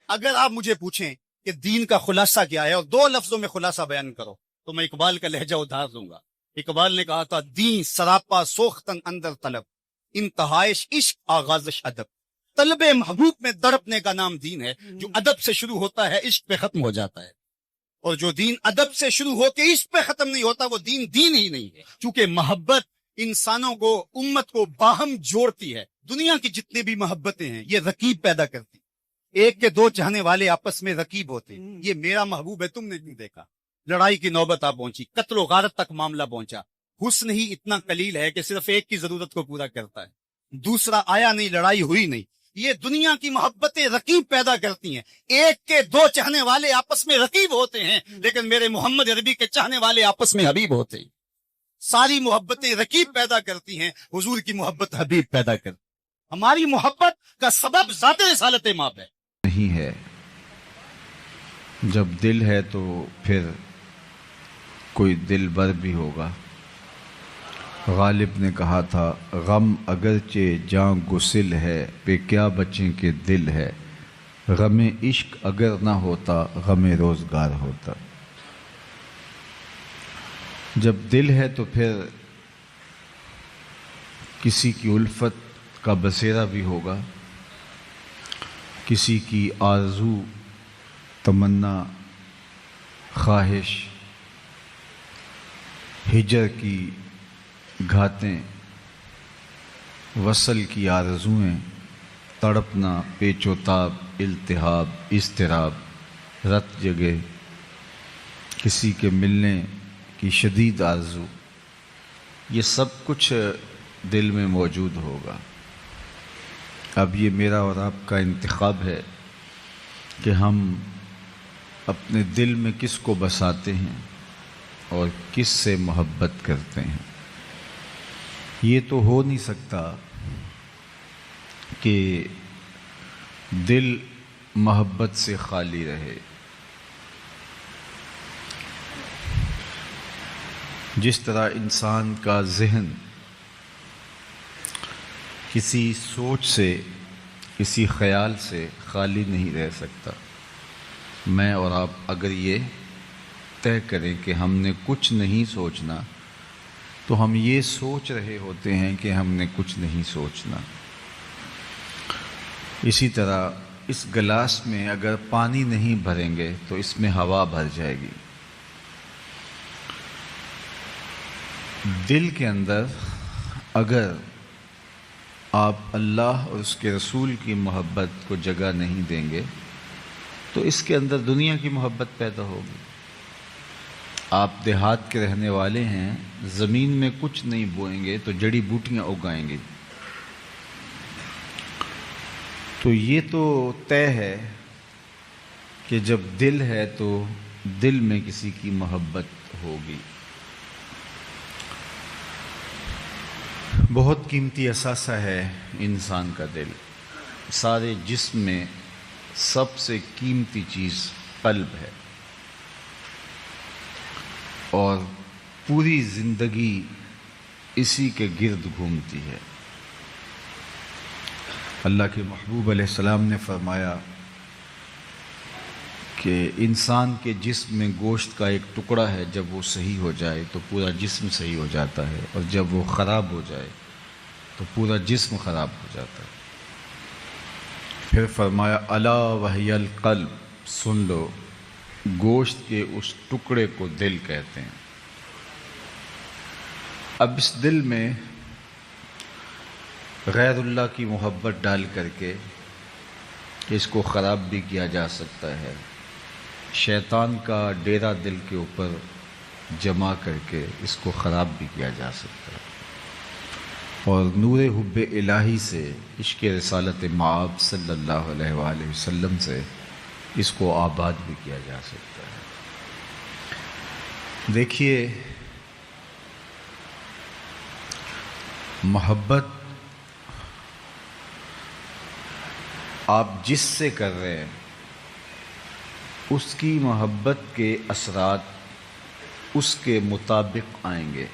اگر آپ مجھے پوچھیں کہ دین کا خلاصہ کیا ہے اور 2 لفظوں میں خلاصہ بیان کرو تو میں اقبال کا لہجہ ادھار دوں گا. اقبال نے کہا تھا دین سراپا سوختن اندر طلب، انتہائش عشق آغازش ادب. طلب محبوب میں تڑپنے کا نام دین ہے. جو ادب سے شروع ہوتا ہے عشق پہ ختم ہو جاتا ہے، اور جو دین ادب سے شروع ہو کے عشق پہ ختم نہیں ہوتا وہ دین ہی نہیں ہے. چونکہ محبت انسانوں کو، امت کو باہم جوڑتی ہے. دنیا کی جتنی بھی محبتیں ہیں یہ رقیب پیدا کرتی. ایک کے 2 چاہنے والے آپس میں رقیب ہوتے ہیں. یہ میرا محبوب ہے، تم نے نہیں دیکھا. لڑائی کی نوبت آ پہنچی، قتل و غارت تک معاملہ پہنچا. حسن ہی اتنا قلیل ہے کہ صرف ایک کی ضرورت کو پورا کرتا ہے، دوسرا آیا نہیں، لڑائی ہوئی نہیں. یہ دنیا کی محبتیں رقیب پیدا کرتی ہیں. ایک کے 2 چاہنے والے آپس میں رقیب ہوتے ہیں، لیکن میرے محمد عربی کے چاہنے والے آپس میں حبیب ہوتے ہیں. ساری محبتیں رقیب پیدا کرتی ہیں، حضور کی محبت حبیب پیدا کرتی. ہماری محبت کا سبب ذات رسالت ماب ہے. نہیں ہے. جب دل ہے تو پھر کوئی دل بر بھی ہوگا. غالب نے کہا تھا غم اگرچہ جاں گسل ہے، پہ کیا بچیں کہ دل ہے. غم عشق اگر نہ ہوتا غم روزگار ہوتا. جب دل ہے تو پھر کسی کی الفت کا بسیرا بھی ہوگا، کسی کی آرزو، تمنا، خواہش، ہجر کی گھاتیں، وصل کی آرزوئیں، تڑپنا، پیچ و تاب، التہاب، اضطراب، رت جگہ، کسی کے ملنے کی شدید آرزو، یہ سب کچھ دل میں موجود ہوگا. اب یہ میرا اور آپ کا انتخاب ہے کہ ہم اپنے دل میں کس کو بساتے ہیں اور کس سے محبت کرتے ہیں. یہ تو ہو نہیں سکتا کہ دل محبت سے خالی رہے. جس طرح انسان کا ذہن کسی سوچ سے، کسی خیال سے خالی نہیں رہ سکتا، میں اور آپ اگر یہ طے کریں کہ ہم نے کچھ نہیں سوچنا تو ہم یہ سوچ رہے ہوتے ہیں کہ ہم نے کچھ نہیں سوچنا. اسی طرح اس گلاس میں اگر پانی نہیں بھریں گے تو اس میں ہوا بھر جائے گی. دل کے اندر اگر آپ اللہ اور اس کے رسول کی محبت کو جگہ نہیں دیں گے تو اس کے اندر دنیا کی محبت پیدا ہوگی. آپ دیہات کے رہنے والے ہیں، زمین میں کچھ نہیں بوئیں گے تو جڑی بوٹیاں اگائیں گے. تو یہ تو طے ہے کہ جب دل ہے تو دل میں کسی کی محبت ہوگی. بہت قیمتی اثاثہ ہے انسان کا دل. سارے جسم میں سب سے قیمتی چیز قلب ہے، اور پوری زندگی اسی کے گرد گھومتی ہے. اللہ کے محبوب علیہ السلام نے فرمایا کہ انسان کے جسم میں گوشت کا ایک ٹکڑا ہے، جب وہ صحیح ہو جائے تو پورا جسم صحیح ہو جاتا ہے، اور جب وہ خراب ہو جائے تو پورا جسم خراب ہو جاتا ہے. پھر فرمایا الا وہی القلب، سن لو، گوشت کے اس ٹکڑے کو دل کہتے ہیں. اب اس دل میں غیر اللہ کی محبت ڈال کر کے اس کو خراب بھی کیا جا سکتا ہے، شیطان کا ڈیرا دل کے اوپر جمع کر کے اس کو خراب بھی کیا جا سکتا ہے، اور نور حب الہی سے، عشق رسالت مآب صلی اللہ علیہ وآلہ وسلم سے اس کو آباد بھی کیا جا سکتا ہے. دیکھیے، محبت آپ جس سے کر رہے ہیں اس کی محبت کے اثرات اس کے مطابق آئیں گے.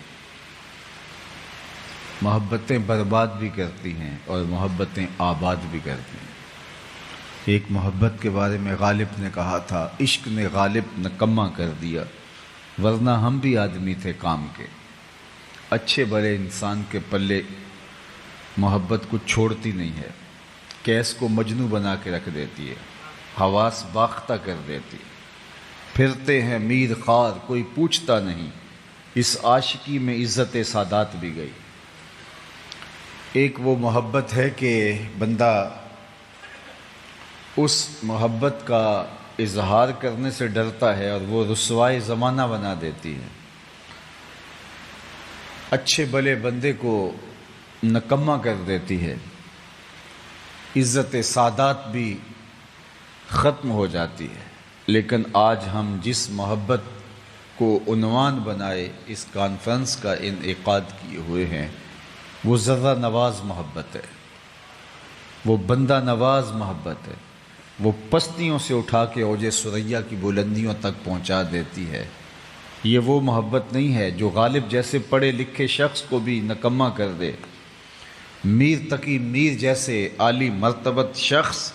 محبتیں برباد بھی کرتی ہیں اور محبتیں آباد بھی کرتی ہیں. ایک محبت کے بارے میں غالب نے کہا تھا، عشق نے غالب نکما کر دیا، ورنہ ہم بھی آدمی تھے کام کے۔ اچھے بڑے انسان کے پلے محبت کو چھوڑتی نہیں ہے، کیس کو مجنوں بنا کے رکھ دیتی ہے، حواس باختہ کر دیتی ہے۔ پھرتے ہیں میر خوار کوئی پوچھتا نہیں، اس عاشقی میں عزت سادات بھی گئی۔ ایک وہ محبت ہے کہ بندہ اس محبت کا اظہار کرنے سے ڈرتا ہے اور وہ رسوائے زمانہ بنا دیتی ہے، اچھے بھلے بندے کو نکما کر دیتی ہے، عزت سادات بھی ختم ہو جاتی ہے۔ لیکن آج ہم جس محبت کو عنوان بنائے اس کانفرنس کا انعقاد کیے ہوئے ہیں، وہ ذرہ نواز محبت ہے، وہ بندہ نواز محبت ہے، وہ پستیوں سے اٹھا کے اوج ثریا کی بلندیوں تک پہنچا دیتی ہے۔ یہ وہ محبت نہیں ہے جو غالب جیسے پڑھے لکھے شخص کو بھی نکما کر دے، میر تقی میر جیسے عالی مرتبت شخص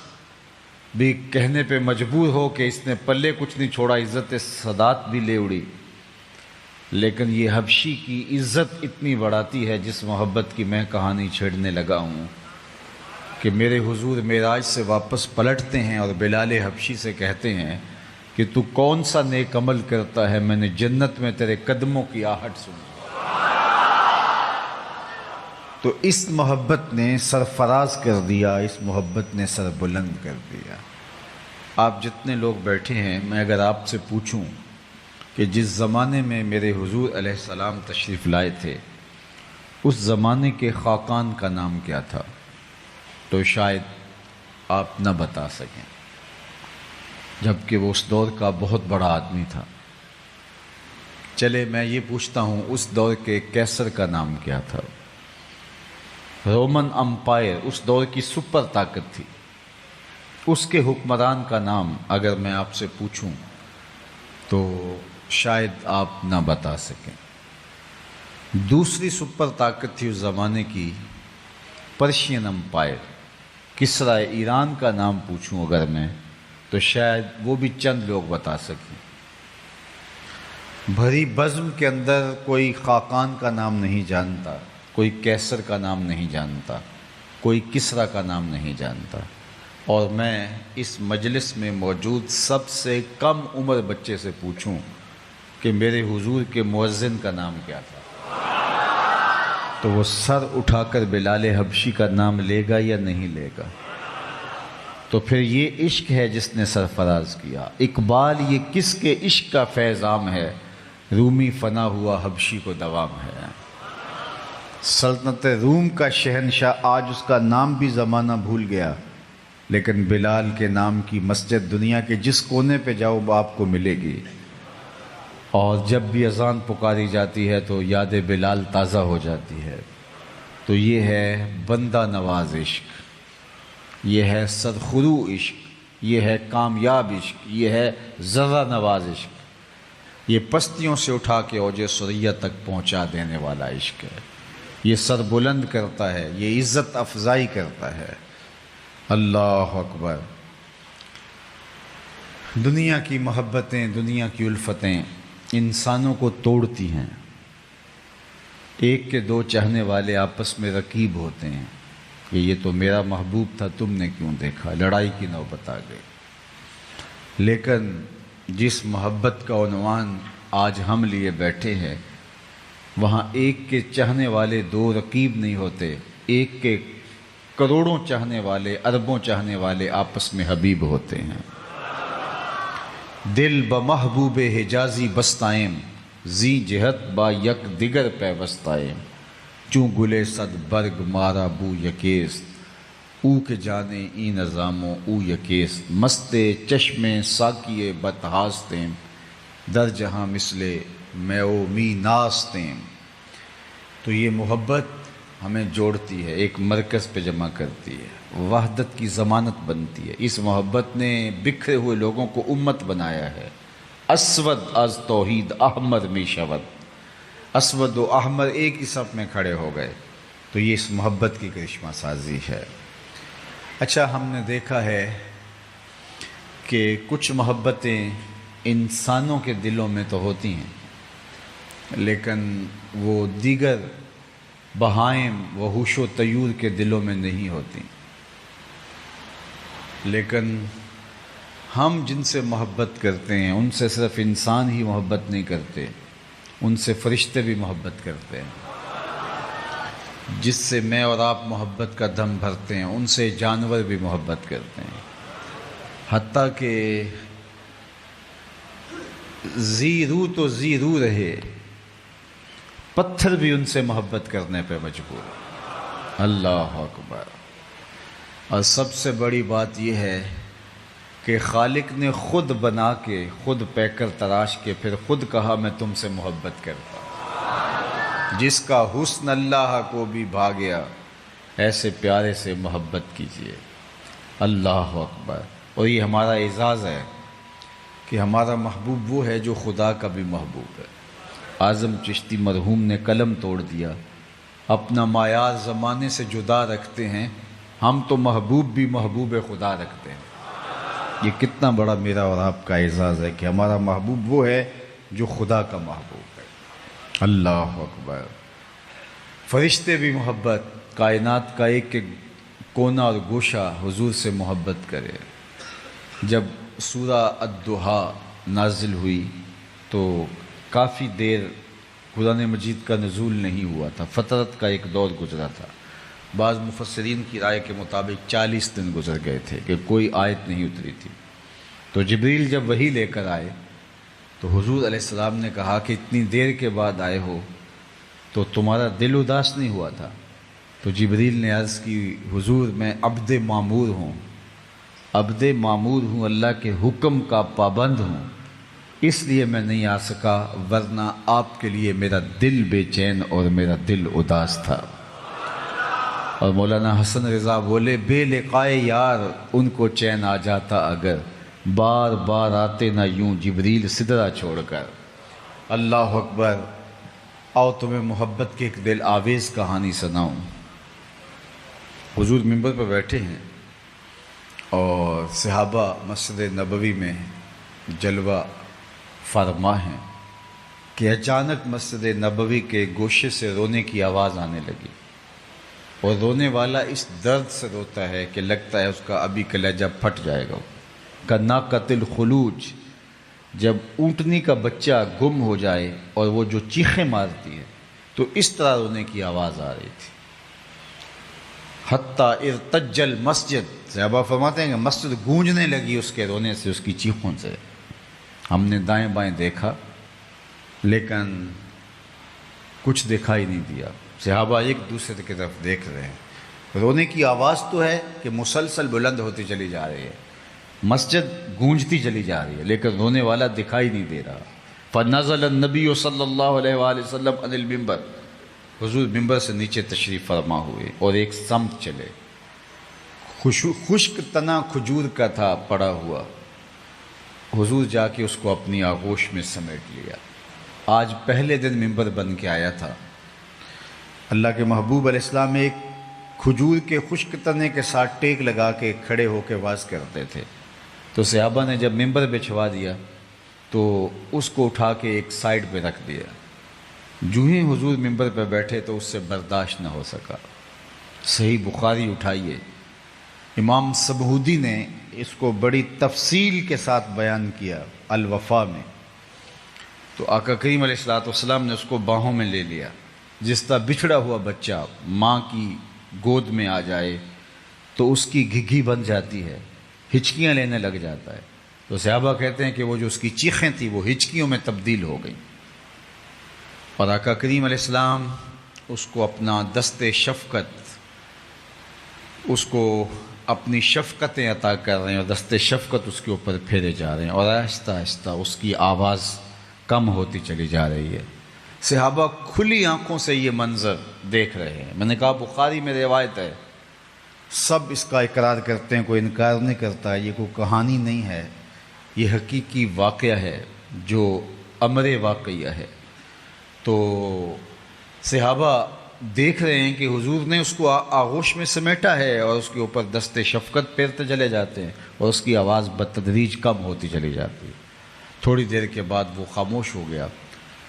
بھی کہنے پہ مجبور ہو کہ اس نے پلے کچھ نہیں چھوڑا، عزت سادات بھی لے اڑی۔ لیکن یہ حبشی کی عزت اتنی بڑھاتی ہے جس محبت کی میں کہانی چھیڑنے لگا ہوں، کہ میرے حضور معراج سے واپس پلٹتے ہیں اور بلال حبشی سے کہتے ہیں کہ تو کون سا نیک عمل کرتا ہے، میں نے جنت میں تیرے قدموں کی آہٹ سنی۔ تو اس محبت نے سرفراز کر دیا، اس محبت نے سر بلند کر دیا۔ آپ جتنے لوگ بیٹھے ہیں، میں اگر آپ سے پوچھوں کہ جس زمانے میں میرے حضور علیہ السلام تشریف لائے تھے، اس زمانے کے خاقان کا نام کیا تھا، تو شاید آپ نہ بتا سکیں، جبکہ وہ اس دور کا بہت بڑا آدمی تھا۔ چلے میں یہ پوچھتا ہوں، اس دور کے کیسر کا نام کیا تھا؟ رومن امپائر اس دور کی سپر طاقت تھی، اس کے حکمران کا نام اگر میں آپ سے پوچھوں تو شاید آپ نہ بتا سکیں۔ دوسری سپر طاقت تھی اس زمانے کی پرشین امپائر، کسرا ایران کا نام پوچھوں اگر میں تو شاید وہ بھی چند لوگ بتا سکیں۔ بھری بزم کے اندر کوئی خاقان کا نام نہیں جانتا، کوئی کیسر کا نام نہیں جانتا، کوئی کسرا کا نام نہیں جانتا، اور میں اس مجلس میں موجود سب سے کم عمر بچے سے پوچھوں کہ میرے حضور کے مؤذن کا نام کیا تھا، تو وہ سر اٹھا کر بلال حبشی کا نام لے گا یا نہیں لے گا؟ تو پھر یہ عشق ہے جس نے سرفراز کیا۔ اقبال یہ کس کے عشق کا فیض عام ہے، رومی فنا ہوا حبشی کو دوام ہے۔ سلطنت روم کا شہنشاہ، آج اس کا نام بھی زمانہ بھول گیا، لیکن بلال کے نام کی مسجد دنیا کے جس کونے پہ جاؤ آپ کو ملے گی، اور جب بھی اذان پکاری جاتی ہے تو یاد بلال تازہ ہو جاتی ہے۔ تو یہ ہے بندہ نواز عشق، یہ ہے سرخرو عشق، یہ ہے کامیاب عشق، یہ ہے ذرہ نواز عشق، یہ پستیوں سے اٹھا کے اوج ثریا تک پہنچا دینے والا عشق ہے، یہ سر بلند کرتا ہے، یہ عزت افزائی کرتا ہے۔ اللہ اکبر۔ دنیا کی محبتیں، دنیا کی الفتیں انسانوں کو توڑتی ہیں۔ ایک کے دو چاہنے والے آپس میں رقیب ہوتے ہیں کہ یہ تو میرا محبوب تھا، تم نے کیوں دیکھا، لڑائی کی نوبت آ گئی۔ لیکن جس محبت کا عنوان آج ہم لیے بیٹھے ہیں، وہاں ایک کے چاہنے والے دو رقیب نہیں ہوتے، ایک کے کروڑوں چاہنے والے، اربوں چاہنے والے آپس میں حبیب ہوتے ہیں۔ دل بمحبوب حجازی بستائم، زی جہت با یک دیگر پیوستائم، چوں گلے صد برگ مارا بو یکیست، او کے جانے ای نظاموں او یکیست، مست چشم ساکیے بتہاستیم، در جہاں مثل میں او می ناستیم۔ تو یہ محبت ہمیں جوڑتی ہے، ایک مرکز پہ جمع کرتی ہے، وحدت کی ضمانت بنتی ہے۔ اس محبت نے بکھرے ہوئے لوگوں کو امت بنایا ہے۔ اسود از توحید احمر می شود، اسود و احمر ایک ہی صف میں کھڑے ہو گئے۔ تو یہ اس محبت کی کرشمہ سازی ہے۔ اچھا، ہم نے دیکھا ہے کہ کچھ محبتیں انسانوں کے دلوں میں تو ہوتی ہیں لیکن وہ دیگر بہائم وحوش و طیور کے دلوں میں نہیں ہوتی. لیکن ہم جن سے محبت کرتے ہیں ان سے صرف انسان ہی محبت نہیں کرتے، ان سے فرشتے بھی محبت کرتے ہیں. جس سے میں اور آپ محبت کا دم بھرتے ہیں ان سے جانور بھی محبت کرتے ہیں. حتیٰ کہ ذی روح تو ذی روح رہے، پتھر بھی ان سے محبت کرنے پہ مجبور. اللہ اکبر. اور سب سے بڑی بات یہ ہے کہ خالق نے خود بنا کے، خود پیکر تراش کے پھر خود کہا میں تم سے محبت کرتا ہوں. جس کا حسن اللہ کو بھی بھا گیا ایسے پیارے سے محبت کیجیے. اللہ اکبر. اور یہ ہمارا اعزاز ہے کہ ہمارا محبوب وہ ہے جو خدا کا بھی محبوب ہے. اعظم چشتی مرحوم نے قلم توڑ دیا، اپنا معیار زمانے سے جدا رکھتے ہیں، ہم تو محبوب بھی محبوب خدا رکھتے ہیں. یہ کتنا بڑا میرا اور آپ کا اعزاز ہے کہ ہمارا محبوب وہ ہے جو خدا کا محبوب ہے. اللہ اکبر. فرشتے بھی محبت، کائنات کا ایک ایک کونا اور گوشہ حضور سے محبت کرے. جب سورہ الضحیٰ نازل ہوئی تو کافی دیر قرآن مجید کا نزول نہیں ہوا تھا، فترت کا ایک دور گزرا تھا. بعض مفسرین کی رائے کے مطابق 40 دن گزر گئے تھے کہ کوئی آیت نہیں اتری تھی. تو جبریل جب وحی لے کر آئے تو حضور علیہ السلام نے کہا کہ اتنی دیر کے بعد آئے ہو تو تمہارا دل اداس نہیں ہوا تھا؟ تو جبریل نے عرض کی حضور میں عبد معمور ہوں، عبد معمور ہوں، اللہ کے حکم کا پابند ہوں، اس لیے میں نہیں آ سکا، ورنہ آپ کے لیے میرا دل بے چین اور میرا دل اداس تھا. اور مولانا حسن رضا بولے بے لقائے یار ان کو چین آ جاتا اگر، بار بار آتے نہ یوں جبریل سدرا چھوڑ کر. اللہ اکبر. آؤ تمہیں محبت کی ایک دل آویز کہانی سناؤں. حضور منبر پر بیٹھے ہیں اور صحابہ مسجد نبوی میں جلوہ فرما ہیں کہ اچانک مسجد نبوی کے گوشے سے رونے کی آواز آنے لگی. اور رونے والا اس درد سے روتا ہے کہ لگتا ہے اس کا ابھی کلیجہ پھٹ جائے گا. کناقۃ الخلوج، جب اونٹنی کا بچہ گم ہو جائے اور وہ جو چیخیں مارتی ہے تو اس طرح رونے کی آواز آ رہی تھی. حتیٰ ارتج المسجد، صحابہ فرماتے ہیں کہ مسجد گونجنے لگی اس کے رونے سے، اس کی چیخوں سے. ہم نے دائیں بائیں دیکھا لیکن کچھ دکھائی نہیں دیا. صحابہ ایک دوسرے کی طرف دیکھ رہے ہیں. رونے کی آواز تو ہے کہ مسلسل بلند ہوتی چلی جا رہی ہے، مسجد گونجتی چلی جا رہی ہے، لیکن رونے والا دکھائی نہیں دے رہا. فنزل النبی صلی اللہ علیہ وآلہ وسلم عن المنبر، حضور منبر سے نیچے تشریف فرما ہوئے اور ایک سمت چلے. خشک تنا کھجور کا تھا پڑا ہوا. حضور جا کے اس کو اپنی آغوش میں سمیٹ لیا. آج پہلے دن منبر بن کے آیا تھا. اللہ کے محبوب علیہ السلام ایک کھجور کے خشک تنے کے ساتھ ٹیک لگا کے کھڑے ہو کے واز کرتے تھے. تو صحابہ نے جب منبر بچھوا دیا تو اس کو اٹھا کے ایک سائڈ پہ رکھ دیا. جو ہی حضور منبر پہ بیٹھے تو اس سے برداشت نہ ہو سکا. صحیح بخاری اٹھائیے، امام سبہودی نے اس کو بڑی تفصیل کے ساتھ بیان کیا الوفا میں. تو آقا کریم علیہ السلام نے اس کو باہوں میں لے لیا. جس طرح بچھڑا ہوا بچہ ماں کی گود میں آ جائے تو اس کی گھگھی بن جاتی ہے، ہچکیاں لینے لگ جاتا ہے. تو صحابہ کہتے ہیں کہ وہ جو اس کی چیخیں تھیں وہ ہچکیوں میں تبدیل ہو گئیں. اور آقا کریم علیہ السلام اس کو اپنا دست شفقت، اس کو اپنی شفقتیں عطا کر رہے ہیں اور دست شفقت اس کے اوپر پھیرے جا رہے ہیں اور آہستہ آہستہ اس کی آواز کم ہوتی چلی جا رہی ہے. صحابہ کھلی آنکھوں سے یہ منظر دیکھ رہے ہیں. میں نے کہا بخاری میں روایت ہے، سب اس کا اقرار کرتے ہیں، کوئی انکار نہیں کرتا. یہ کوئی کہانی نہیں ہے، یہ حقیقی واقعہ ہے جو امر واقعہ ہے. تو صحابہ دیکھ رہے ہیں کہ حضور نے اس کو آغوش میں سمیٹا ہے اور اس کے اوپر دست شفقت پھیرتے چلے جاتے ہیں اور اس کی آواز بتدریج کم ہوتی چلی جاتی ہے۔ تھوڑی دیر کے بعد وہ خاموش ہو گیا،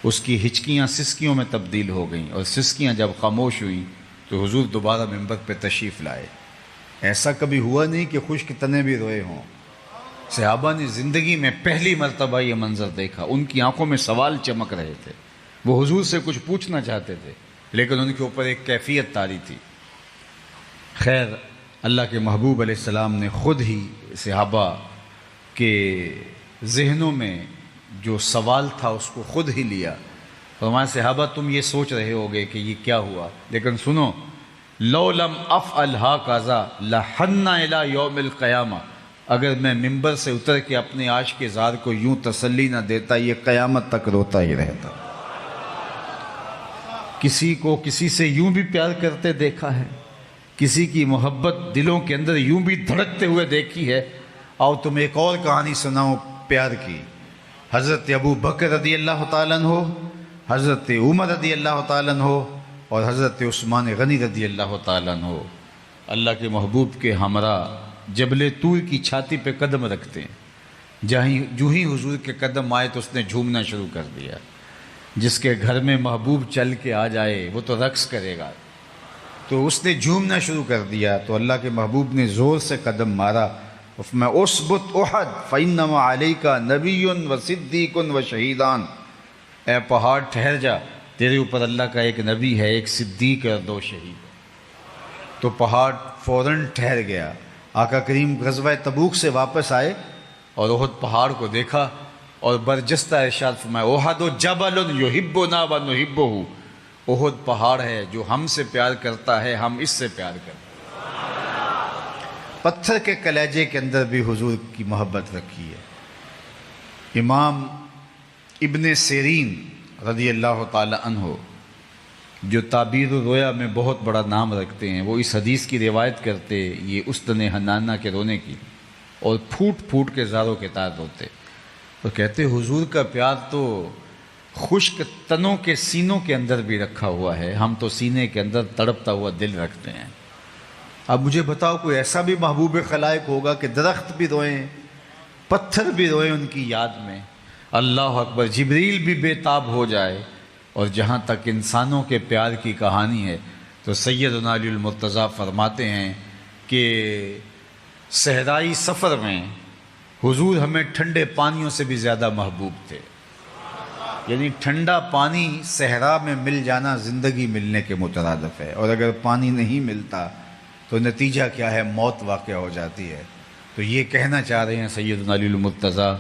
اس کی ہچکیاں سسکیوں میں تبدیل ہو گئیں، اور سسکیاں جب خاموش ہوئیں تو حضور دوبارہ منبر پہ تشریف لائے۔ ایسا کبھی ہوا نہیں کہ خشک تنے بھی روئے ہوں۔ صحابہ نے زندگی میں پہلی مرتبہ یہ منظر دیکھا، ان کی آنکھوں میں سوال چمک رہے تھے، وہ حضور سے کچھ پوچھنا چاہتے تھے لیکن ان کے اوپر ایک کیفیت طاری تھی۔ خیر، اللہ کے محبوب علیہ السلام نے خود ہی صحابہ کے ذہنوں میں جو سوال تھا اس کو خود ہی لیا۔ فرمایا صحابہ تم یہ سوچ رہے ہوگے کہ یہ کیا ہوا، لیکن سنو، لو لم افعل ھذا لحن الی یوم القیامہ، اگر میں ممبر سے اتر کے اپنے عاشق زار کو یوں تسلی نہ دیتا یہ قیامت تک روتا ہی رہتا۔ کسی کو کسی سے یوں بھی پیار کرتے دیکھا ہے، کسی کی محبت دلوں کے اندر یوں بھی دھڑکتے ہوئے دیکھی ہے۔ آؤ تم ایک اور کہانی سناؤ پیار کی۔ حضرت ابو بکر رضی اللہ تعالیٰ عنہ، حضرت عمر رضی اللہ تعالیٰ عنہ اور حضرت عثمان غنی رضی اللہ تعالیٰ عنہ اللہ کے محبوب کے ہمراہ جبل طور کی چھاتی پہ قدم رکھتے ہیں۔ جو ہی حضور کے قدم آئے تو اس نے جھومنا شروع کر دیا۔ جس کے گھر میں محبوب چل کے آ جائے وہ تو رقص کرے گا، تو اس نے جھومنا شروع کر دیا۔ تو اللہ کے محبوب نے زور سے قدم مارا، میں اثبت احد فانما علیک نبی و صدیق و شہیدان، اے پہاڑ ٹھہر جا، تیرے اوپر اللہ کا ایک نبی ہے، ایک صدیق اور 2 شہید۔ تو پہاڑ فوراً ٹھہر گیا۔ آقا کریم غزوہ تبوک سے واپس آئے اور احد پہاڑ کو دیکھا اور برجستہ ارشاد فرمایا احد جبل یحبنا و نحبہ، احد پہاڑ ہے جو ہم سے پیار کرتا ہے، ہم اس سے پیار کرتے ہیں۔ پتھر کے کلیجے کے اندر بھی حضور کی محبت رکھی ہے۔ امام ابن سیرین رضی اللہ تعالی عنہ جو تعبیر الرؤیا میں بہت بڑا نام رکھتے ہیں، وہ اس حدیث کی روایت کرتے یہ استن حنانہ کے رونے کی، اور پھوٹ پھوٹ کے زاروں کے تار روتے، تو کہتے حضور کا پیار تو خشک تنوں کے سینوں کے اندر بھی رکھا ہوا ہے، ہم تو سینے کے اندر تڑپتا ہوا دل رکھتے ہیں۔ اب مجھے بتاؤ کوئی ایسا بھی محبوب خلائق ہوگا کہ درخت بھی روئیں، پتھر بھی روئیں ان کی یاد میں، اللہ اکبر، جبریل بھی بے تاب ہو جائے۔ اور جہاں تک انسانوں کے پیار کی کہانی ہے تو سیدنا علی المرتضیٰ فرماتے ہیں کہ صحرائی سفر میں حضور ہمیں ٹھنڈے پانیوں سے بھی زیادہ محبوب تھے، یعنی ٹھنڈا پانی صحرا میں مل جانا زندگی ملنے کے مترادف ہے، اور اگر پانی نہیں ملتا تو نتیجہ کیا ہے، موت واقع ہو جاتی ہے۔ تو یہ کہنا چاہ رہے ہیں سیدنا علی المرتضیٰ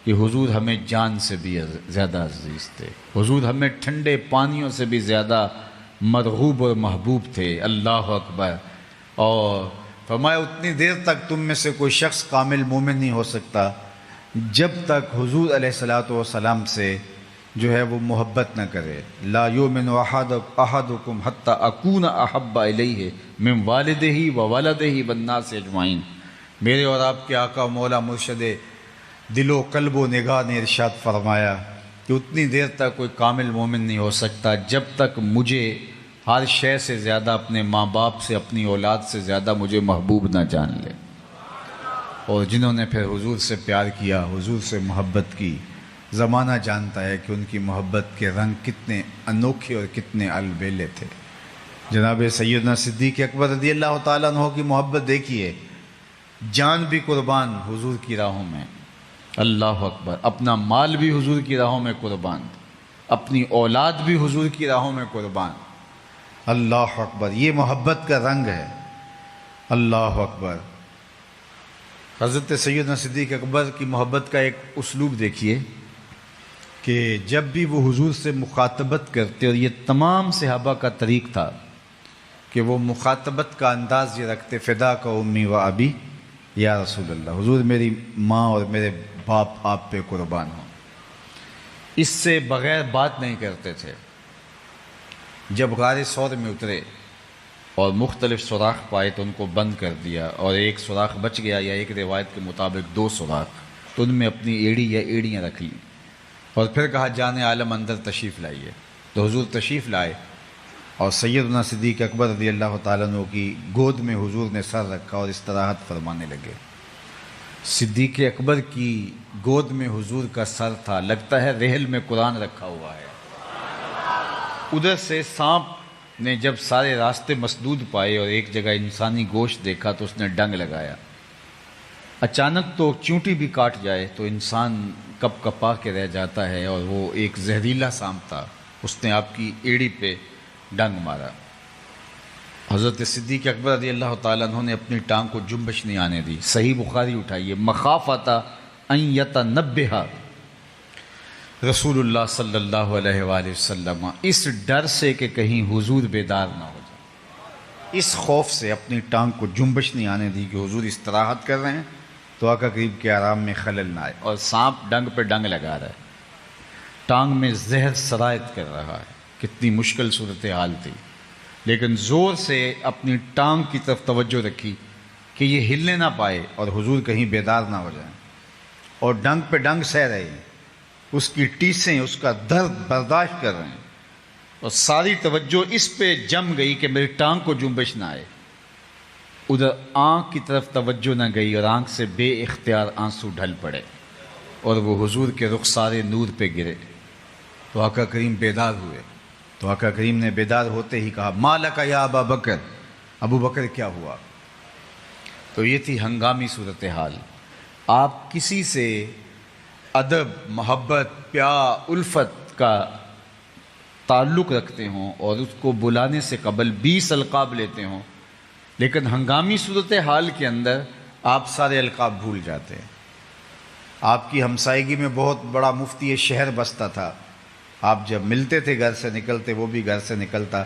کہ حضور ہمیں جان سے بھی زیادہ عزیز تھے، حضور ہمیں ٹھنڈے پانیوں سے بھی زیادہ مرغوب اور محبوب تھے، اللہ اکبر۔ اور فرمایا اتنی دیر تک تم میں سے کوئی شخص کامل مومن نہیں ہو سکتا جب تک حضور علیہ الصلوۃ والسلام سے جو ہے وہ محبت نہ کرے۔ لا یؤمن احدکم حتی اکون احب الیہ من والدہ و ولدہ والناس اجمعین، میرے اور آپ کے آقا مولا مرشد دل و قلب و نگاہ نے ارشاد فرمایا کہ اتنی دیر تک کوئی کامل مومن نہیں ہو سکتا جب تک مجھے ہر شے سے زیادہ، اپنے ماں باپ سے، اپنی اولاد سے زیادہ مجھے محبوب نہ جان لے۔ اور جنہوں نے پھر حضور سے پیار کیا، حضور سے محبت کی، زمانہ جانتا ہے کہ ان کی محبت کے رنگ کتنے انوکھے اور کتنے البیلے تھے۔ جناب سیدنا صدیق اکبر رضی اللہ تعالیٰ عنہ کی محبت دیکھیے، جان بھی قربان حضور کی راہوں میں، اللہ اکبر، اپنا مال بھی حضور کی راہوں میں قربان، اپنی اولاد بھی حضور کی راہوں میں قربان، اللہ اکبر، یہ محبت کا رنگ ہے، اللہ اکبر۔ حضرت سیدنا صدیق اکبر کی محبت کا ایک اسلوب دیکھیے کہ جب بھی وہ حضور سے مخاطبت کرتے، اور یہ تمام صحابہ کا طریق تھا کہ وہ مخاطبت کا انداز یہ رکھتے، فدا کا امی و ابی یا رسول اللہ، حضور میری ماں اور میرے باپ آپ پہ قربان ہوں، اس سے بغیر بات نہیں کرتے تھے۔ جب غار ثور میں اترے اور مختلف سوراخ پائے تو ان کو بند کر دیا، اور ایک سوراخ بچ گیا، یا ایک روایت کے مطابق 2 سوراخ، تو ان میں اپنی ایڑی یا ایڑیاں رکھ لیں، اور پھر کہا جان عالم اندر تشریف لائیے۔ تو حضور تشریف لائے اور سیدنا صدیق اکبر رضی اللہ تعالیٰ عنہ کی گود میں حضور نے سر رکھا اور استراحت فرمانے لگے۔ صدیق اکبر کی گود میں حضور کا سر تھا، لگتا ہے رحل میں قرآن رکھا ہوا ہے۔ ادھر سے سانپ نے جب سارے راستے مسدود پائے اور ایک جگہ انسانی گوشت دیکھا تو اس نے ڈنگ لگایا۔ اچانک تو چونٹی بھی کاٹ جائے تو انسان کپ کپا کے رہ جاتا ہے، اور وہ ایک زہریلا سانپ تھا، اس نے آپ کی ایڑی پہ ڈنگ مارا۔ حضرت صدیق اکبر رضی اللہ تعالیٰ عنہ نے اپنی ٹانگ کو جنبش نہیں آنے دی۔ صحیح بخاری اٹھائیے، مخافۃ ان یتنبہ رسول اللہ صلی اللہ علیہ وآلہ وسلم، اس ڈر سے کہ کہیں حضور بیدار نہ ہو جائے، اس خوف سے اپنی ٹانگ کو جنبش نہیں آنے دی کہ حضور استراحت کر رہے ہیں تو آقا کریم کے آرام میں خلل نہ آئے۔ اور سانپ ڈنگ پہ ڈنگ لگا رہا ہے، ٹانگ میں زہر سرایت کر رہا ہے۔ کتنی مشکل صورتحال تھی، لیکن زور سے اپنی ٹانگ کی طرف توجہ رکھی کہ یہ ہلنے نہ پائے اور حضور کہیں بیدار نہ ہو جائیں، اور ڈنگ پہ ڈنگ سہ رہے ہیں، اس کی ٹیسیں، اس کا درد برداشت کر رہے ہیں، اور ساری توجہ اس پہ جم گئی کہ میری ٹانگ کو جنبش نہ آئے۔ ادھر آنکھ کی طرف توجہ نہ گئی اور آنکھ سے بے اختیار آنسو ڈھل پڑے اور وہ حضور کے رخسار نور پہ گرے۔ تو آقا کریم بیدار ہوئے، تو آقا کریم نے بیدار ہوتے ہی کہا، ما لک یا ابا بکر، ابو بکر کیا ہوا؟ تو یہ تھی ہنگامی صورتحال۔ آپ کسی سے ادب، محبت، پیار، الفت کا تعلق رکھتے ہوں اور اس کو بلانے سے قبل 20 القاب لیتے ہوں، لیکن ہنگامی صورتحال کے اندر آپ سارے القاب بھول جاتے ہیں۔ آپ کی ہمسائیگی میں بہت بڑا مفتی شہر بستا تھا، آپ جب ملتے تھے گھر سے نکلتے، وہ بھی گھر سے نکلتا،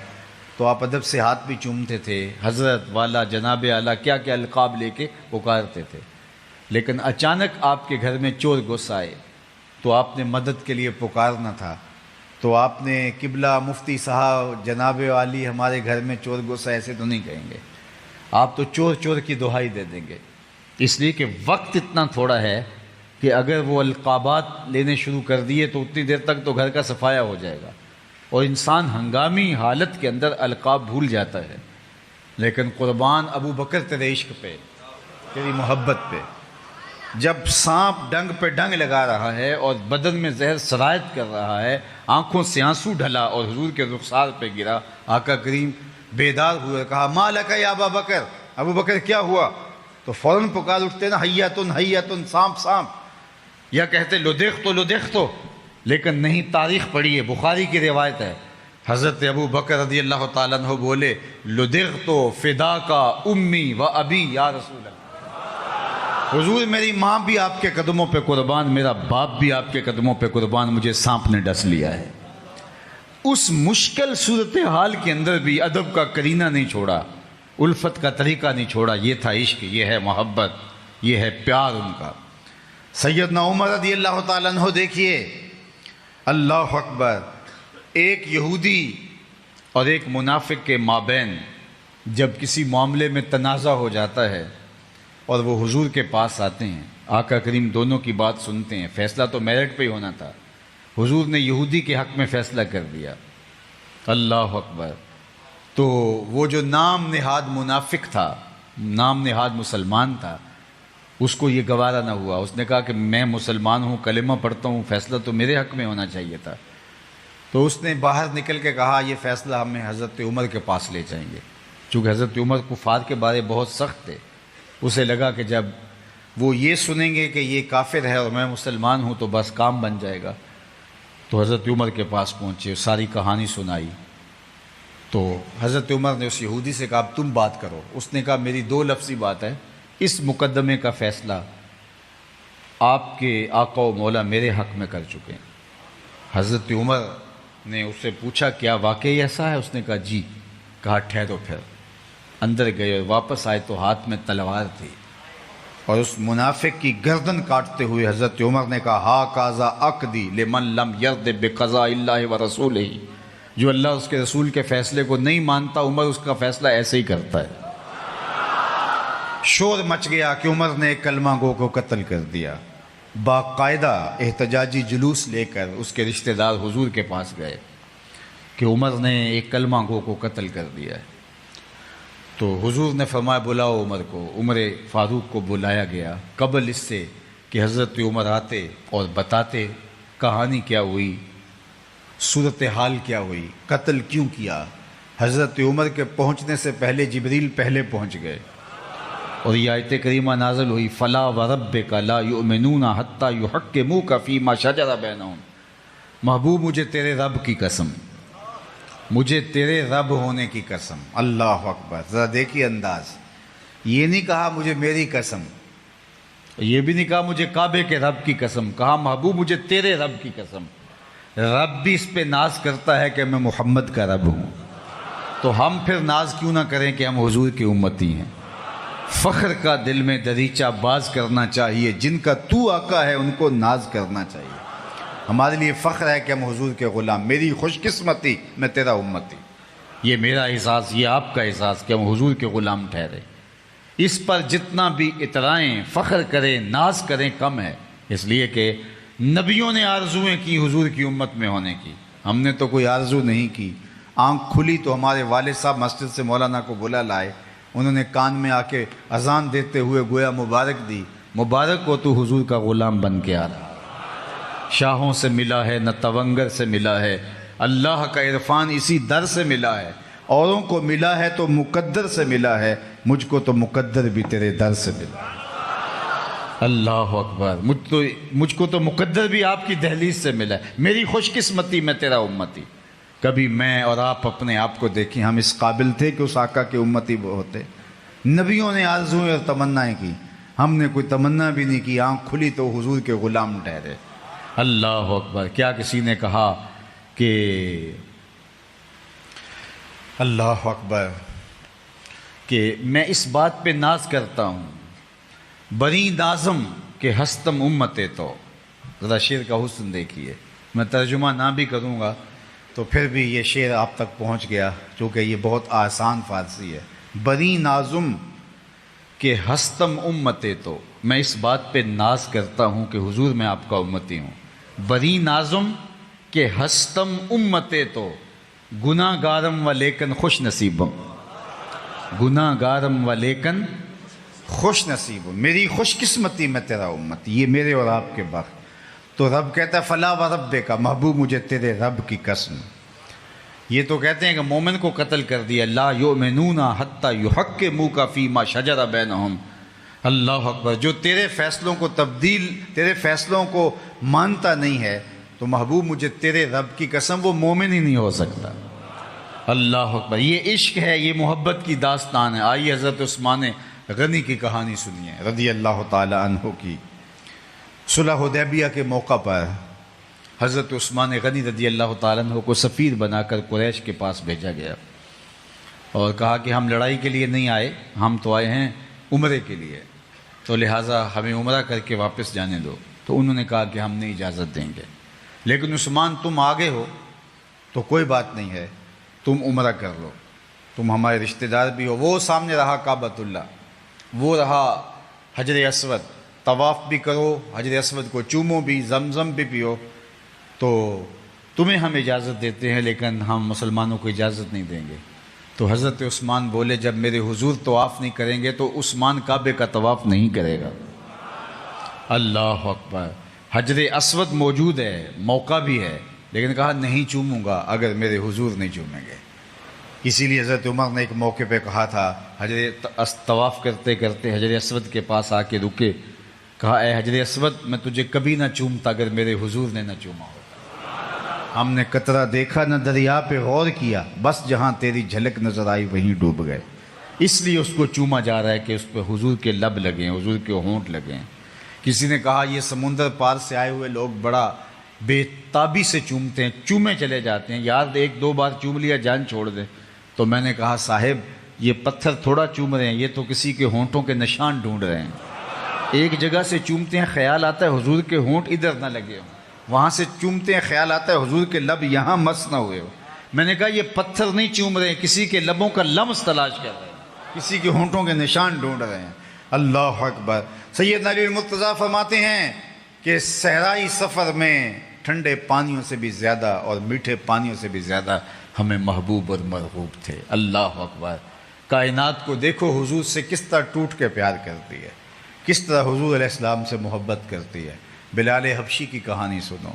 تو آپ ادب سے ہاتھ بھی چومتے تھے، حضرت، والا، جناب اعلیٰ، کیا کیا القاب لے کے پکارتے تھے۔ لیکن اچانک آپ کے گھر میں چور گھس آئے تو آپ نے مدد کے لیے پکارنا تھا، تو آپ نے قبلہ مفتی صاحب، جناب والی، ہمارے گھر میں چور گھس آئے، ایسے تو نہیں کہیں گے، آپ تو چور چور کی دہائی دے دیں گے، اس لیے کہ وقت اتنا تھوڑا ہے کہ اگر وہ القابات لینے شروع کر دیے تو اتنی دیر تک تو گھر کا صفایا ہو جائے گا، اور انسان ہنگامی حالت کے اندر القاب بھول جاتا ہے۔ لیکن قربان ابو بکر تیرے عشق پہ، تیری محبت پہ، جب سانپ ڈنگ پہ ڈنگ لگا رہا ہے اور بدن میں زہر سرایت کر رہا ہے، آنکھوں سے آنسو ڈھلا اور حضور کے رخسار پہ گرا، آقا کریم بیدار ہوئے، کہا، ما لک یا ابا بکر، ابو بکر کیا ہوا؟ تو فوراً پکار اٹھتے نا، حیاتن حیاتن، سانپ سانپ، یا کہتے لدغت لدغت، لیکن نہیں، تاریخ پڑھیے، بخاری کی روایت ہے، حضرت ابو بکر رضی اللہ تعالیٰ عنہ بولے، لدغت فداک امی و ابی یا رسول اللہ، حضور میری ماں بھی آپ کے قدموں پہ قربان، میرا باپ بھی آپ کے قدموں پہ قربان، مجھے سانپ نے ڈس لیا ہے۔ اس مشکل صورتحال کے اندر بھی ادب کا کرینہ نہیں چھوڑا، الفت کا طریقہ نہیں چھوڑا، یہ تھا عشق، یہ ہے محبت، یہ ہے پیار ان کا۔ سیدنا عمر رضی اللہ تعالیٰ عنہ دیکھیے، اللہ اکبر، ایک یہودی اور ایک منافق کے مابین جب کسی معاملے میں تنازع ہو جاتا ہے اور وہ حضور کے پاس آتے ہیں، آقا کریم دونوں کی بات سنتے ہیں، فیصلہ تو میرٹ پہ ہی ہونا تھا، حضور نے یہودی کے حق میں فیصلہ کر دیا، اللہ اکبر۔ تو وہ جو نام نہاد منافق تھا، نام نہاد مسلمان تھا، اس کو یہ گوارا نہ ہوا، اس نے کہا کہ میں مسلمان ہوں، کلمہ پڑھتا ہوں، فیصلہ تو میرے حق میں ہونا چاہیے تھا۔ تو اس نے باہر نکل کے کہا، یہ فیصلہ ہمیں حضرت عمر کے پاس لے جائیں گے، چونکہ حضرت عمر کفار کے بارے بہت سخت تھے، اسے لگا کہ جب وہ یہ سنیں گے کہ یہ کافر ہے اور میں مسلمان ہوں تو بس کام بن جائے گا۔ تو حضرت عمر کے پاس پہنچے، ساری کہانی سنائی، تو حضرت عمر نے اس یہودی سے کہا، اب تم بات کرو۔ اس نے کہا، میری 2 لفظی بات ہے، اس مقدمے کا فیصلہ آپ کے آقا و مولا میرے حق میں کر چکے ہیں۔ حضرت عمر نے اس سے پوچھا، کیا واقعی ایسا ہے؟ اس نے کہا جی۔ کہا ٹھہرو، پھر اندر گئے اور واپس آئے تو ہاتھ میں تلوار تھی، اور اس منافق کی گردن کاٹتے ہوئے حضرت عمر نے کہا، ہا قاضا عقدی لمن لم یرد بقضاء اللہ و رسولہ، جو اللہ اس کے رسول کے فیصلے کو نہیں مانتا، عمر اس کا فیصلہ ایسے ہی کرتا ہے۔ شور مچ گیا کہ عمر نے ایک کلمہ گو کو قتل کر دیا۔ باقاعدہ احتجاجی جلوس لے کر اس کے رشتہ دار حضور کے پاس گئے، کہ عمر نے ایک کلمہ گو کو قتل کر دیا ہے. تو حضور نے فرمایا بلاؤ عمر کو. عمر فاروق کو بلایا گیا قبل اس سے کہ حضرت عمر آتے اور بتاتے کہانی کیا ہوئی، صورتحال کیا ہوئی، قتل کیوں کیا. حضرت عمر کے پہنچنے سے پہلے جبریل پہلے پہنچ گئے اور یہ آیت کریمہ نازل ہوئی فلا وربک لا یؤمنون حتی یحکموک فیما شجر بینہم. محبوب مجھے تیرے رب کی قسم، مجھے تیرے رب ہونے کی قسم. اللہ اکبر. ذرا دیکھیے انداز. یہ نہیں کہا مجھے میری قسم، یہ بھی نہیں کہا مجھے کعبے کے رب کی قسم، کہا محبوب مجھے تیرے رب کی قسم. رب بھی اس پہ ناز کرتا ہے کہ میں محمد کا رب ہوں، تو ہم پھر ناز کیوں نہ کریں کہ ہم حضور کی امتی ہیں. فخر کا دل میں دریچہ باز کرنا چاہیے. جن کا تو آقا ہے ان کو ناز کرنا چاہیے. ہمارے لیے فخر ہے کہ ہم حضور کے غلام. میری خوش قسمتی میں تیرا امتی. یہ میرا اعزاز، یہ آپ کا اعزاز کہ ہم حضور کے غلام ٹھہرے. اس پر جتنا بھی اترائیں، فخر کریں، ناز کریں کم ہے. اس لیے کہ نبیوں نے آرزویں کی حضور کی امت میں ہونے کی، ہم نے تو کوئی آرزو نہیں کی. آنکھ کھلی تو ہمارے والد صاحب مسجد سے مولانا کو بلا لائے. انہوں نے کان میں آ کے اذان دیتے ہوئے گویا مبارک دی. مبارک ہو تو حضور کا غلام بن کے آ رہا. شاہوں سے ملا ہے نہ تونگر سے ملا ہے، اللہ کا عرفان اسی در سے ملا ہے. اوروں کو ملا ہے تو مقدر سے ملا ہے، مجھ کو تو مقدر بھی تیرے در سے ملا. اللہ اکبر. مجھ کو تو مقدر بھی آپ کی دہلیز سے ملا ہے. میری خوش قسمتی میں تیرا امتی. کبھی میں اور آپ اپنے آپ کو دیکھیں، ہم اس قابل تھے کہ اس آقا کے امتی ہوتے؟ نبیوں نے آرزویں اور تمنائیں کی، ہم نے کوئی تمنا بھی نہیں کی. آنکھ کھلی تو حضور کے غلام ٹھہرے. اللہ اکبر. کیا کسی نے کہا کہ اللہ اکبر کہ میں اس بات پہ ناز کرتا ہوں بری نازم کہ ہستم امتے تو. ذرا شعر کا حسن دیکھیے. میں ترجمہ نہ بھی کروں گا تو پھر بھی یہ شعر آپ تک پہنچ گیا چونکہ یہ بہت آسان فارسی ہے. بری نازم کہ ہستم امتے تو. میں اس بات پہ ناز کرتا ہوں کہ حضور میں آپ کا امتی ہوں. بری نازم کہ ہستم امتے تو گناہ گارم و لیکن خوش نصیبم. گناہ گارم و لیکن خوش نصیب. میری خوش قسمتی میں تیرا امت. یہ میرے اور آپ کے وقت. تو رب کہتا ہے فلا و رب کا، محبوب مجھے تیرے رب کی قسم. یہ تو کہتے ہیں کہ مومن کو قتل کر دیا. لا یؤمنون حتی یحکموک فیما شجر بینہم. اللہ اکبر. جو تیرے فیصلوں کو تیرے فیصلوں کو مانتا نہیں ہے تو محبوب مجھے تیرے رب کی قسم وہ مومن ہی نہیں ہو سکتا. اللہ اکبر. یہ عشق ہے، یہ محبت کی داستان ہے. آئیے حضرت عثمان غنی کی کہانی سنیے رضی اللہ تعالی عنہ کی. صلح حدیبیہ کے موقع پر حضرت عثمان غنی رضی اللہ تعالیٰ عنہ کو سفیر بنا کر قریش کے پاس بھیجا گیا اور کہا کہ ہم لڑائی کے لیے نہیں آئے، ہم تو آئے ہیں عمرے کے لیے، تو لہٰذا ہمیں عمرہ کر کے واپس جانے دو. تو انہوں نے کہا کہ ہم نہیں اجازت دیں گے. لیکن عثمان تم آگے ہو تو کوئی بات نہیں ہے، تم عمرہ کر لو، تم ہمارے رشتہ دار بھی ہو. وہ سامنے رہا کعبۃ اللہ، وہ رہا حجر اسود. طواف بھی کرو، حجر اسود کو چومو بھی، زمزم بھی پیو. تو تمہیں ہم اجازت دیتے ہیں لیکن ہم مسلمانوں کو اجازت نہیں دیں گے. تو حضرت عثمان بولے جب میرے حضور طواف نہیں کریں گے تو عثمان کعبے کا طواف نہیں کرے گا. اللہ اکبر. حجر اسود موجود ہے، موقع بھی ہے، لیکن کہا نہیں چوموں گا اگر میرے حضور نہیں چومیں گے. اسی لیے حضرت عمر نے ایک موقع پہ کہا تھا، طواف کرتے کرتے حجر اسود کے پاس آ کے رکے، کہا اے حجر اسود میں تجھے کبھی نہ چومتا اگر میرے حضور نے نہ چوما ہوتا. ہم نے قطرہ دیکھا نہ دریا پہ غور کیا، بس جہاں تیری جھلک نظر آئی وہیں ڈوب گئے. اس لیے اس کو چوما جا رہا ہے کہ اس پہ حضور کے لب لگیں، حضور کے ہونٹ لگیں. کسی نے کہا یہ سمندر پار سے آئے ہوئے لوگ بڑا بے تابی سے چومتے ہیں، چومے چلے جاتے ہیں، یار ایک دو بار چوم لیا جان چھوڑ دے. تو میں نے کہا صاحب یہ پتھر تھوڑا چوم رہے ہیں، یہ تو کسی کے ہونٹوں کے نشان ڈھونڈ رہے ہیں. ایک جگہ سے چومتے ہیں خیال آتا ہے حضور کے ہونٹ ادھر نہ لگے ہوں، وہاں سے چومتے ہیں خیال آتا ہے حضور کے لب یہاں مس نہ ہوئے ہو. میں نے کہا یہ پتھر نہیں چوم رہے ہیں، کسی کے لبوں کا لمس تلاش کر رہے ہیں، کسی کے ہونٹوں کے نشان ڈھونڈ رہے ہیں. اللہ اکبر. سیدنا علی المرتضیٰ فرماتے ہیں کہ صحرائی سفر میں ٹھنڈے پانیوں سے بھی زیادہ اور میٹھے پانیوں سے بھی زیادہ ہمیں محبوب اور مرغوب تھے۔ اللہ اکبر! کائنات کو دیکھو حضور سے کس طرح ٹوٹ کے پیار کرتی ہے، کس طرح حضور علیہ السلام سے محبت کرتی ہے۔ بلال حبشی کی کہانی سنو،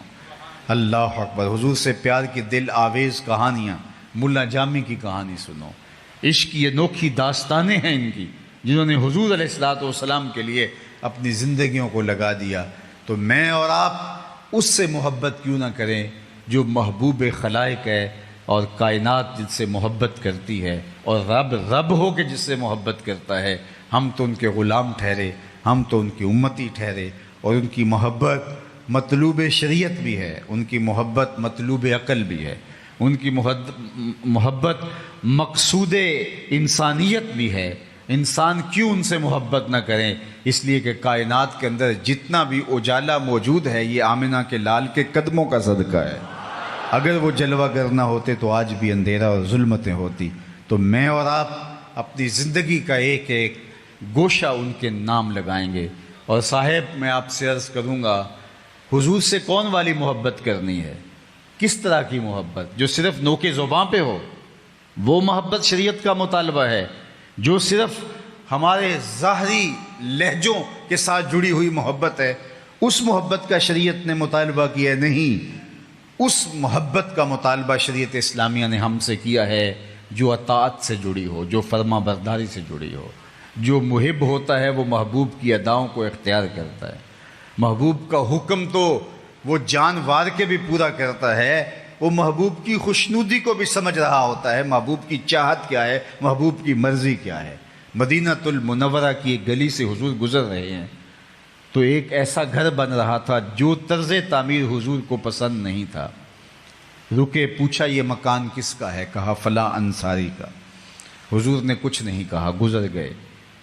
اللہ اکبر! حضور سے پیار کی دل آویز کہانیاں، ملا جامی کی کہانی سنو۔ عشق کی انوکھی داستانیں ہیں ان کی، جنہوں نے حضور علیہ السلام کے لیے اپنی زندگیوں کو لگا دیا۔ تو میں اور آپ اس سے محبت کیوں نہ کریں جو محبوب خلائق ہے اور کائنات جس سے محبت کرتی ہے، اور رب ہو کے جس سے محبت کرتا ہے۔ ہم تو ان کے غلام ٹھہرے، ہم تو ان کی امتی ٹھہرے، اور ان کی محبت مطلوب شریعت بھی ہے، ان کی محبت مطلوب عقل بھی ہے، ان کی محبت مقصود انسانیت بھی ہے۔ انسان کیوں ان سے محبت نہ کریں؟ اس لیے کہ کائنات کے اندر جتنا بھی اجالا موجود ہے یہ آمنہ کے لال کے قدموں کا صدقہ ہے۔ اگر وہ جلوہ گر نہ ہوتے تو آج بھی اندھیرا اور ظلمتیں ہوتی۔ تو میں اور آپ اپنی زندگی کا ایک ایک گوشہ ان کے نام لگائیں گے۔ اور صاحب میں آپ سے عرض کروں گا، حضور سے کون والی محبت کرنی ہے؟ کس طرح کی محبت؟ جو صرف نوک زباں پہ ہو، وہ محبت شریعت کا مطالبہ ہے۔ جو صرف ہمارے ظاہری لہجوں کے ساتھ جڑی ہوئی محبت ہے، اس محبت کا شریعت نے مطالبہ کیا نہیں۔ اس محبت کا مطالبہ شریعت اسلامیہ نے ہم سے کیا ہے جو اطاعت سے جڑی ہو، جو فرما برداری سے جڑی ہو۔ جو محب ہوتا ہے وہ محبوب کی اداؤں کو اختیار کرتا ہے۔ محبوب کا حکم تو وہ جان وار کے بھی پورا کرتا ہے، وہ محبوب کی خوشنودی کو بھی سمجھ رہا ہوتا ہے، محبوب کی چاہت کیا ہے، محبوب کی مرضی کیا ہے۔ مدینہ المنورہ کی ایک گلی سے حضور گزر رہے ہیں تو ایک ایسا گھر بن رہا تھا جو طرز تعمیر حضور کو پسند نہیں تھا۔ رکے، پوچھا یہ مکان کس کا ہے؟ کہا فلاں انصاری کا۔ حضور نے کچھ نہیں کہا، گزر گئے۔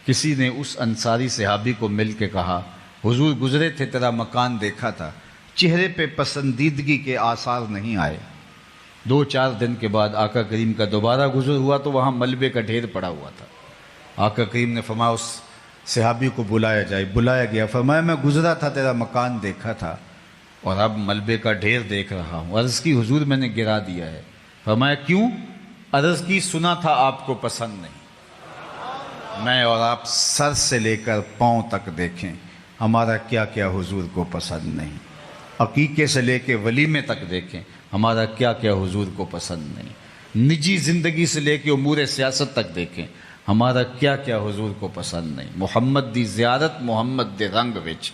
کسی نے اس انصاری صحابی کو مل کے کہا، حضور گزرے تھے، تیرا مکان دیکھا تھا، چہرے پہ پسندیدگی کے آثار نہیں آئے۔ 2-4 دن کے بعد آقا کریم کا دوبارہ گزر ہوا تو وہاں ملبے کا ڈھیر پڑا ہوا تھا۔ آقا کریم نے فرمایا اس صحابی کو بلایا جائے۔ بلایا گیا، فرمایا میں گزرا تھا، تیرا مکان دیکھا تھا اور اب ملبے کا ڈھیر دیکھ رہا ہوں۔ عرض کی حضور میں نے گرا دیا ہے۔ فرمایا کیوں؟ عرض کی سنا تھا آپ کو پسند نہیں۔ میں اور آپ سر سے لے کر پاؤں تک دیکھیں، ہمارا کیا کیا حضور کو پسند نہیں۔ عقیقے سے لے کے ولیمے تک دیکھیں، ہمارا کیا کیا حضور کو پسند نہیں۔ نجی زندگی سے لے کے امور سیاست تک دیکھیں، ہمارا کیا کیا حضور کو پسند نہیں۔ محمد دی زیارت محمد دے رنگ وچ۔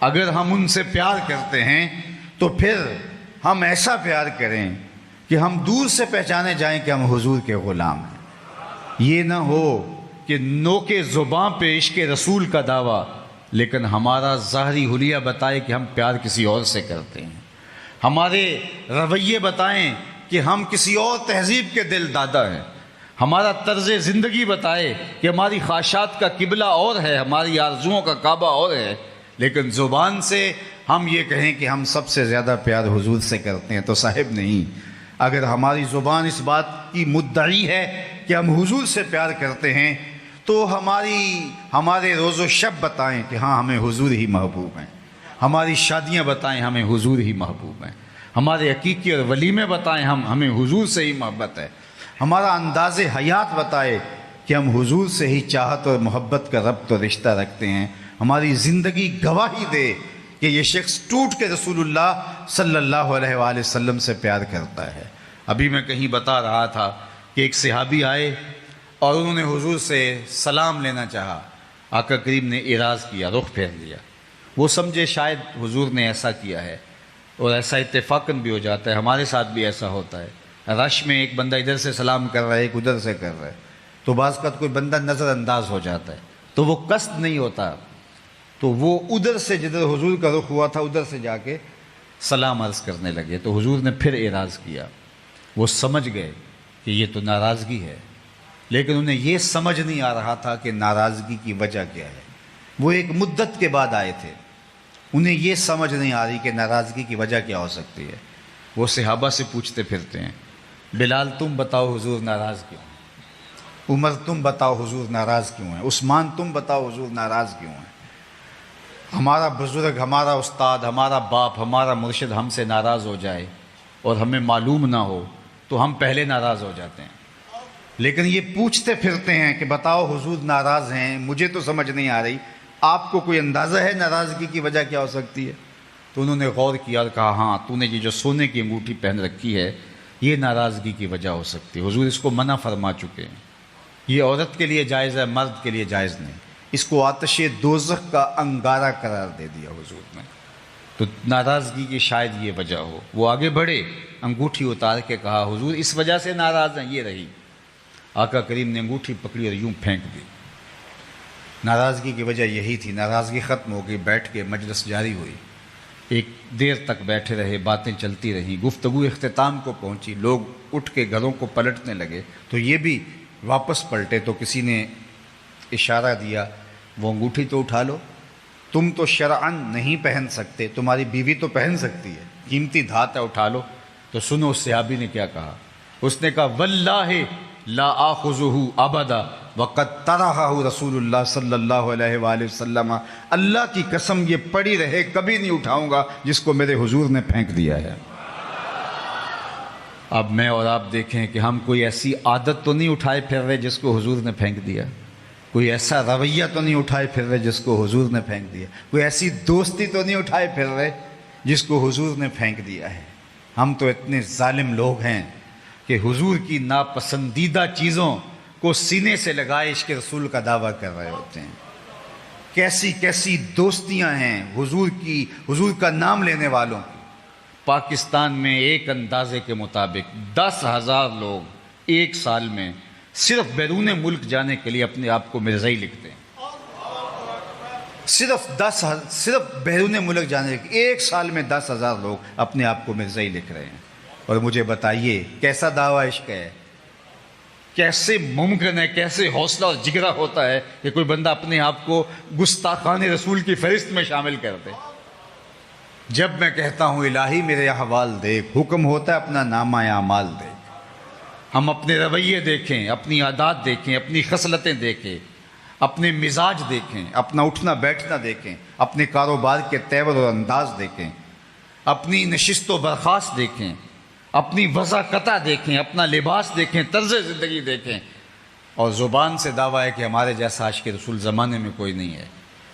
اگر ہم ان سے پیار کرتے ہیں تو پھر ہم ایسا پیار کریں کہ ہم دور سے پہچانے جائیں کہ ہم حضور کے غلام ہیں۔ یہ نہ ہو کہ نوک زباں پہ عشق رسول کا دعویٰ لیکن ہمارا ظاہری حلیہ بتائے کہ ہم پیار کسی اور سے کرتے ہیں، ہمارے رویے بتائیں کہ ہم کسی اور تہذیب کے دل دادا ہیں، ہمارا طرز زندگی بتائے کہ ہماری خواہشات کا قبلہ اور ہے، ہماری آرزوؤں کا کعبہ اور ہے، لیکن زبان سے ہم یہ کہیں کہ ہم سب سے زیادہ پیار حضور سے کرتے ہیں تو صاحب نہیں۔ اگر ہماری زبان اس بات کی مدعی ہے کہ ہم حضور سے پیار کرتے ہیں تو ہمارے روز و شب بتائیں کہ ہاں ہمیں حضور ہی محبوب ہیں، ہماری شادیاں بتائیں ہمیں حضور ہی محبوب ہیں، ہمارے عقیقے اور ولیمے بتائیں ہمیں حضور سے ہی محبت ہے، ہمارا انداز حیات بتائے کہ ہم حضور سے ہی چاہت اور محبت کا ربط اور رشتہ رکھتے ہیں، ہماری زندگی گواہی دے کہ یہ شخص ٹوٹ کے رسول اللہ صلی اللہ علیہ وآلہ وسلم سے پیار کرتا ہے۔ ابھی میں کہیں بتا رہا تھا کہ ایک صحابی آئے اور انہوں نے حضور سے سلام لینا چاہا، آقا کریم نے اعراض کیا، رخ پھیر لیا۔ وہ سمجھے شاید حضور نے ایسا کیا ہے، اور ایسا اتفاقاً بھی ہو جاتا ہے، ہمارے ساتھ بھی ایسا ہوتا ہے۔ رش میں ایک بندہ ادھر سے سلام کر رہا ہے، ایک ادھر سے کر رہا ہے، تو بعض کا کوئی بندہ نظر انداز ہو جاتا ہے تو وہ قصد نہیں ہوتا، تو وہ ادھر سے جدھر حضور کا رخ ہوا تھا ادھر سے جا کے سلام عرض کرنے لگے، تو حضور نے پھر اعراض کیا۔ وہ سمجھ گئے کہ یہ تو ناراضگی ہے، لیکن انہیں یہ سمجھ نہیں آ رہا تھا کہ ناراضگی کی وجہ کیا ہے۔ وہ ایک مدت کے بعد آئے تھے، انہیں یہ سمجھ نہیں آ رہی کہ ناراضگی کی وجہ کیا ہو سکتی ہے۔ وہ صحابہ سے پوچھتے پھرتے ہیں، بلال تم بتاؤ حضور ناراض کیوں ہیں؟ عمر تم بتاؤ حضور ناراض کیوں ہیں؟ عثمان تم بتاؤ حضور ناراض کیوں ہیں؟ ہمارا بزرگ، ہمارا استاد، ہمارا باپ، ہمارا مرشد ہم سے ناراض ہو جائے اور ہمیں معلوم نہ ہو تو ہم پہلے ناراض ہو جاتے ہیں، لیکن یہ پوچھتے پھرتے ہیں کہ بتاؤ حضور ناراض ہیں، مجھے تو سمجھ نہیں آ رہی، آپ کو کوئی اندازہ ہے ناراضگی کی وجہ کیا ہو سکتی ہے؟ تو انہوں نے غور کیا اور کہا ہاں تو نے یہ جو سونے کی انگوٹھی پہن رکھی ہے یہ ناراضگی کی وجہ ہو سکتی ہے، حضور اس کو منع فرما چکے ہیں، یہ عورت کے لیے جائز ہے، مرد کے لیے جائز نہیں، اس کو آتش دوزخ کا انگارہ قرار دے دیا حضور نے، تو ناراضگی کی شاید یہ وجہ ہو۔ وہ آگے بڑھے، انگوٹھی اتار کے کہا حضور اس وجہ سے ناراض ہیں، یہ رہی۔ آقا کریم نے انگوٹھی پکڑی اور یوں پھینک دی۔ ناراضگی کی وجہ یہی تھی، ناراضگی ختم ہو گئی، بیٹھ کے مجلس جاری ہوئی، ایک دیر تک بیٹھے رہے، باتیں چلتی رہیں، گفتگو اختتام کو پہنچی، لوگ اٹھ کے گھروں کو پلٹنے لگے، تو یہ بھی واپس پلٹے تو کسی نے اشارہ دیا وہ انگوٹھی تو اٹھا لو، تم تو شرعن نہیں پہن سکتے، تمہاری بیوی تو پہن سکتی ہے، قیمتی دھات ہے اٹھا لو۔ تو سنو اس صحابی نے کیا کہا، اس نے کہا واللہ لا آخذہ ابدا وقد طرحہ رسول اللہ صلی اللہ علیہ وآلہ وسلم، اللہ کی قسم یہ پڑی رہے کبھی نہیں اٹھاؤں گا جس کو میرے حضور نے پھینک دیا ہے۔ اب میں اور آپ دیکھیں کہ ہم کوئی ایسی عادت تو نہیں اٹھائے پھر رہے جس کو حضور نے پھینک دیا، کوئی ایسا رویہ تو نہیں اٹھائے پھر رہے جس کو حضور نے پھینک دیا، کوئی ایسی دوستی تو نہیں اٹھائے پھر رہے جس کو حضور نے پھینک دیا ہے۔ ہم تو اتنے ظالم لوگ ہیں کہ حضور کی ناپسندیدہ چیزوں کو سینے سے لگائے عشق رسول کا دعویٰ کر رہے ہوتے ہیں۔ کیسی کیسی دوستیاں ہیں حضور کا نام لینے والوں کی۔ پاکستان میں ایک اندازے کے مطابق 10,000 لوگ ایک سال میں صرف بیرون ملک جانے کے لیے اپنے آپ کو مرزائی لکھتے ہیں، صرف بیرون ملک جانے کے ایک سال میں 10,000 لوگ اپنے آپ کو مرزائی لکھ رہے ہیں۔ اور مجھے بتائیے کیسا دعویٰ عشق ہے، کیسے ممکن ہے، کیسے حوصلہ اور جگرا ہوتا ہے کہ کوئی بندہ اپنے آپ کو گستاخان رسول کی فہرست میں شامل کر دے۔ جب میں کہتا ہوں الہی میرے احوال دیکھ، حکم ہوتا ہے اپنا نامہ اعمال دیکھ، ہم اپنے رویے دیکھیں، اپنی عادات دیکھیں، اپنی خصلتیں دیکھیں، اپنے مزاج دیکھیں، اپنا اٹھنا بیٹھنا دیکھیں، اپنے کاروبار کے تیور اور انداز دیکھیں، اپنی نشست و برخاست دیکھیں، اپنی وضاقتہ دیکھیں، اپنا لباس دیکھیں، طرز زندگی دیکھیں، اور زبان سے دعویٰ ہے کہ ہمارے جیسا عاشق رسول زمانے میں کوئی نہیں ہے۔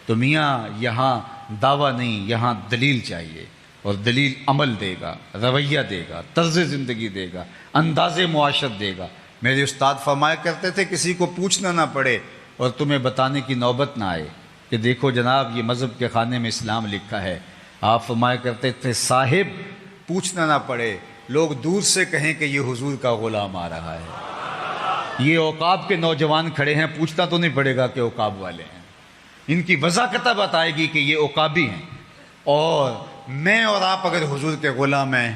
تو میاں یہاں دعویٰ نہیں، یہاں دلیل چاہیے، اور دلیل عمل دے گا، رویہ دے گا، طرز زندگی دے گا، انداز معاشرت دے گا۔ میرے استاد فرمایا کرتے تھے کسی کو پوچھنا نہ پڑے اور تمہیں بتانے کی نوبت نہ آئے کہ دیکھو جناب یہ مذہب کے خانے میں اسلام لکھا ہے۔ آپ فرمایا کرتے تھے صاحب پوچھنا نہ پڑے، لوگ دور سے کہیں کہ یہ حضور کا غلام آ رہا ہے۔ یہ عقاب کے نوجوان کھڑے ہیں، پوچھنا تو نہیں پڑے گا کہ عقاب والے ہیں، ان کی وضاقتہ بتائے گی کہ یہ عقابی ہیں۔ اور میں اور آپ اگر حضور کے غلام ہیں،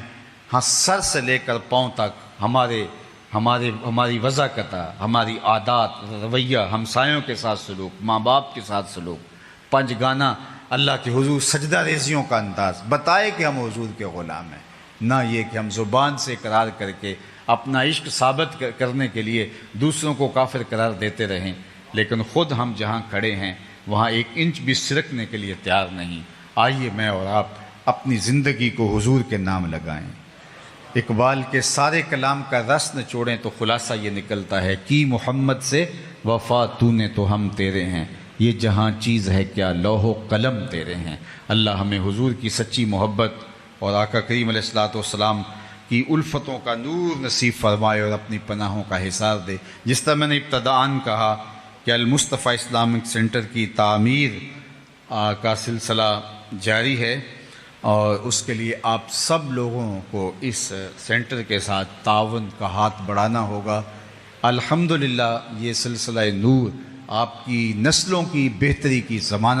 ہاں سر سے لے کر پاؤں تک ہماری وضاقتہ، ہماری عادات، رویہ، ہمسایوں کے ساتھ سلوک، ماں باپ کے ساتھ سلوک، پنج گانا اللہ کے حضور سجدہ ریزیوں کا انداز بتائے کہ ہم حضور کے غلام ہیں، نہ یہ کہ ہم زبان سے اقرار کر کے اپنا عشق ثابت کرنے کے لیے دوسروں کو کافر قرار دیتے رہیں، لیکن خود ہم جہاں کھڑے ہیں وہاں ایک انچ بھی سرکنے کے لیے تیار نہیں۔ آئیے میں اور آپ اپنی زندگی کو حضور کے نام لگائیں۔ اقبال کے سارے کلام کا رس نچوڑیں تو خلاصہ یہ نکلتا ہے کہ محمد سے وفا تو نے تو ہم تیرے ہیں، یہ جہاں چیز ہے کیا لوح و قلم تیرے ہیں۔ اللہ ہمیں حضور کی سچی محبت اور آقا کریم علیہ الصلوۃ والسلام کی الفتوں کا نور نصیب فرمائے اور اپنی پناہوں کا حصار دے۔ جس طرح میں نے ابتداءً کہا کہ المصطفیٰ اسلامک سینٹر کی تعمیر کا سلسلہ جاری ہے، اور اس کے لیے آپ سب لوگوں کو اس سینٹر کے ساتھ تعاون کا ہاتھ بڑھانا ہوگا۔ الحمدللہ یہ سلسلہ نور آپ کی نسلوں کی بہتری کی ضمانت